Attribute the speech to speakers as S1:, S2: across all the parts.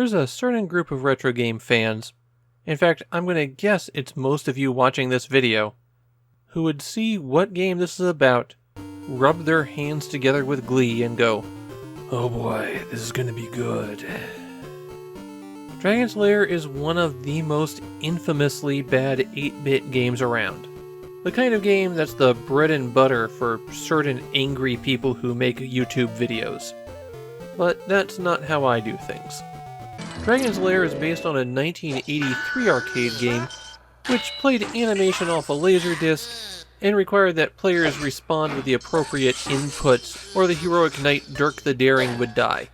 S1: There's a certain group of retro game fans, in fact, I'm going to guess it's most of you watching this video, who would see what game this is about, rub their hands together with glee, and go, "Oh boy, this is going to be good." Dragon's Lair is one of the most infamously bad 8-bit games around. The kind of game that's the bread and butter for certain angry people who make YouTube videos. But that's not how I do things. Dragon's Lair is based on a 1983 arcade game, which played animation off a laserdisc and required that players respond with the appropriate inputs, or the heroic knight Dirk the Daring would die.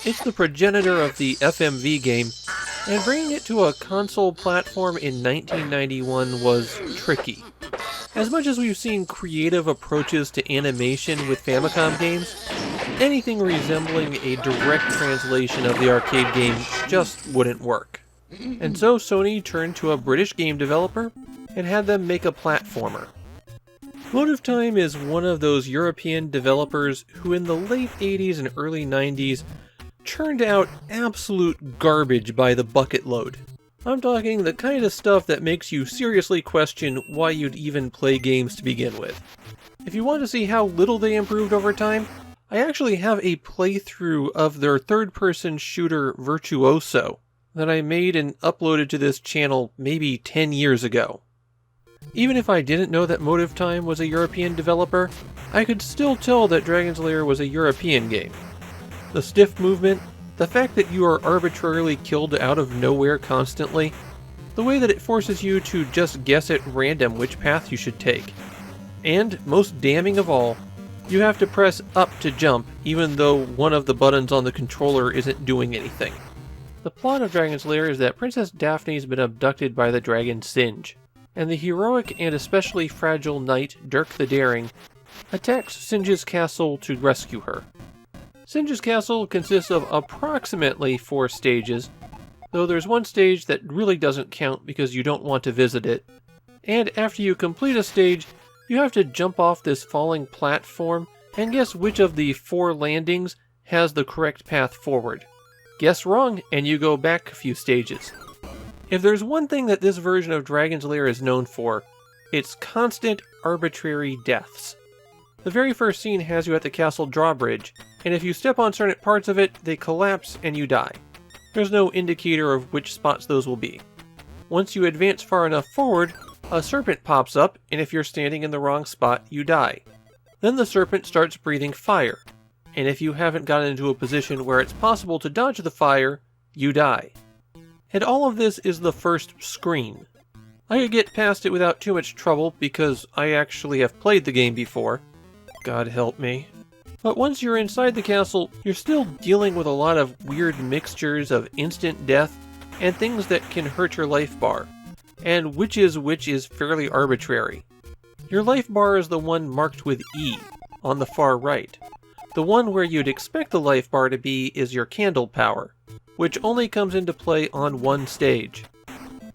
S1: It's the progenitor of the FMV game, and bringing it to a console platform in 1991 was tricky. As much as we've seen creative approaches to animation with Famicom games, anything resembling a direct translation of the arcade game just wouldn't work. And so Sony turned to a British game developer and had them make a platformer. Motive Time is one of those European developers who in the late 80s and early 90s churned out absolute garbage by the bucket load. I'm talking the kind of stuff that makes you seriously question why you'd even play games to begin with. If you want to see how little they improved over time, I actually have a playthrough of their third-person shooter Virtuoso that I made and uploaded to this channel maybe 10 years ago. Even if I didn't know that Motive Time was a European developer, I could still tell that Dragon's Lair was a European game. The stiff movement, the fact that you are arbitrarily killed out of nowhere constantly, the way that it forces you to just guess at random which path you should take, and, most damning of all, you have to press up to jump even though one of the buttons on the controller isn't doing anything. The plot of Dragon's Lair is that Princess Daphne's been abducted by the dragon Singe, and the heroic and especially fragile knight Dirk the Daring attacks Singe's castle to rescue her. Singe's castle consists of approximately 4 stages, though there's one stage that really doesn't count because you don't want to visit it, and after you complete a stage, you have to jump off this falling platform and guess which of the 4 landings has the correct path forward. Guess wrong, and you go back a few stages. If there's one thing that this version of Dragon's Lair is known for, it's constant, arbitrary deaths. The very first scene has you at the castle drawbridge, and if you step on certain parts of it, they collapse and you die. There's no indicator of which spots those will be. Once you advance far enough forward, a serpent pops up, and if you're standing in the wrong spot, you die. Then the serpent starts breathing fire, and if you haven't gotten into a position where it's possible to dodge the fire, you die. And all of this is the first screen. I could get past it without too much trouble because I actually have played the game before. God help me. But once you're inside the castle, you're still dealing with a lot of weird mixtures of instant death and things that can hurt your life bar. And which is fairly arbitrary. Your life bar is the one marked with E, on the far right. The one where you'd expect the life bar to be is your candle power, which only comes into play on one stage,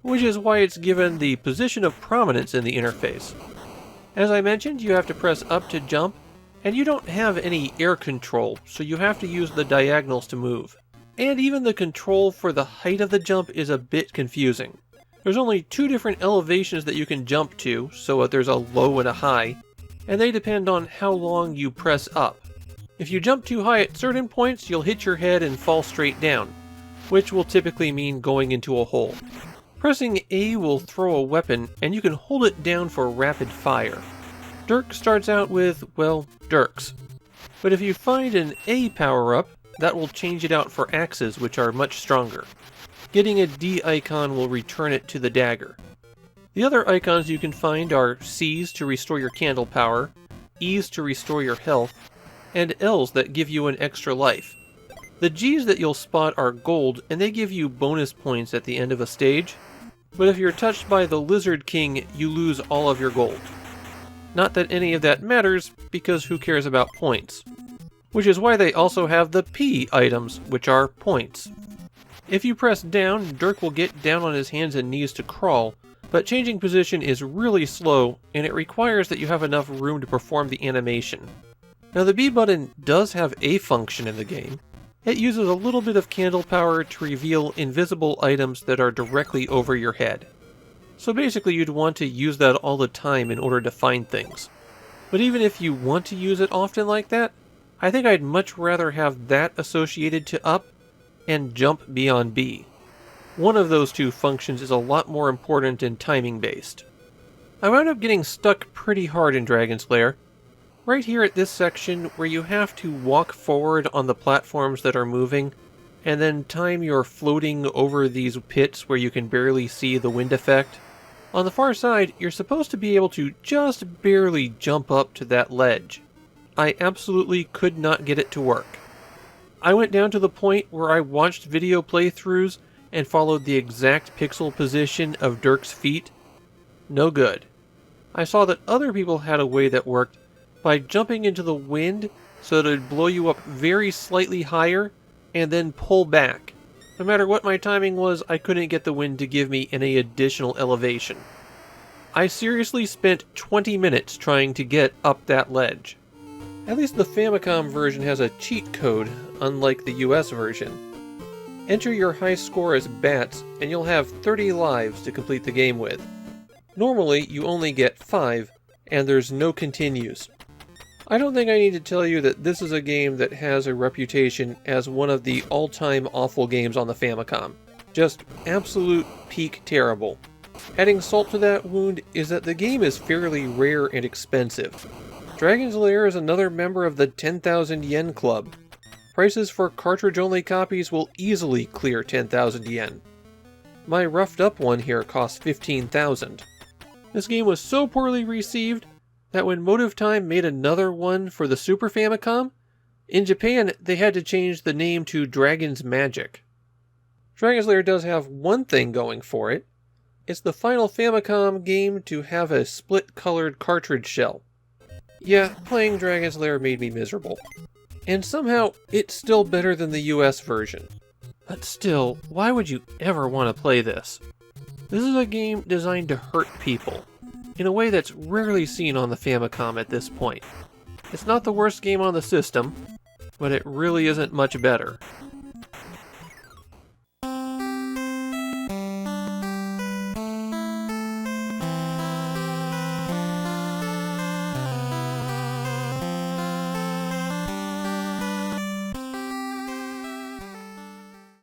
S1: which is why it's given the position of prominence in the interface. As I mentioned, you have to press up to jump, and you don't have any air control, so you have to use the diagonals to move. And even the control for the height of the jump is a bit confusing. There's only 2 different elevations that you can jump to, so there's a low and a high, and they depend on how long you press up. If you jump too high at certain points, you'll hit your head and fall straight down, which will typically mean going into a hole. Pressing A will throw a weapon, and you can hold it down for rapid fire. Dirk starts out with, well, Dirks. But if you find an A power-up, that will change it out for axes, which are much stronger. Getting a D icon will return it to the dagger. The other icons you can find are C's to restore your candle power, E's to restore your health, and L's that give you an extra life. The G's that you'll spot are gold, and they give you bonus points at the end of a stage, but if you're touched by the Lizard King, you lose all of your gold. Not that any of that matters, because who cares about points? Which is why they also have the P items, which are points. If you press down, Dirk will get down on his hands and knees to crawl, but changing position is really slow, and it requires that you have enough room to perform the animation. Now the B button does have a function in the game. It uses a little bit of candle power to reveal invisible items that are directly over your head. So basically you'd want to use that all the time in order to find things. But even if you want to use it often like that, I think I'd much rather have that associated to up and jump beyond B. One of those two functions is a lot more important and timing based. I wound up getting stuck pretty hard in Dragon's Lair. Right here at this section where you have to walk forward on the platforms that are moving, and then time your floating over these pits where you can barely see the wind effect. On the far side, you're supposed to be able to just barely jump up to that ledge. I absolutely could not get it to work. I went down to the point where I watched video playthroughs and followed the exact pixel position of Dirk's feet. No good. I saw that other people had a way that worked by jumping into the wind so that it would blow you up very slightly higher and then pull back. No matter what my timing was, I couldn't get the wind to give me any additional elevation. I seriously spent 20 minutes trying to get up that ledge. At least the Famicom version has a cheat code, unlike the US version. Enter your high score as bats, and you'll have 30 lives to complete the game with. Normally, you only get 5, and there's no continues. I don't think I need to tell you that this is a game that has a reputation as one of the all-time awful games on the Famicom. Just absolute peak terrible. Adding salt to that wound is that the game is fairly rare and expensive. Dragon's Lair is another member of the 10,000 yen club. Prices for cartridge-only copies will easily clear 10,000 yen. My roughed up one here costs 15,000. This game was so poorly received that when Motive Time made another one for the Super Famicom, in Japan they had to change the name to Dragon's Magic. Dragon's Lair does have one thing going for it. It's the final Famicom game to have a split-colored cartridge shell. Yeah, playing Dragon's Lair made me miserable. And somehow, it's still better than the US version. But still, why would you ever want to play this? This is a game designed to hurt people, in a way that's rarely seen on the Famicom at this point. It's not the worst game on the system, but it really isn't much better.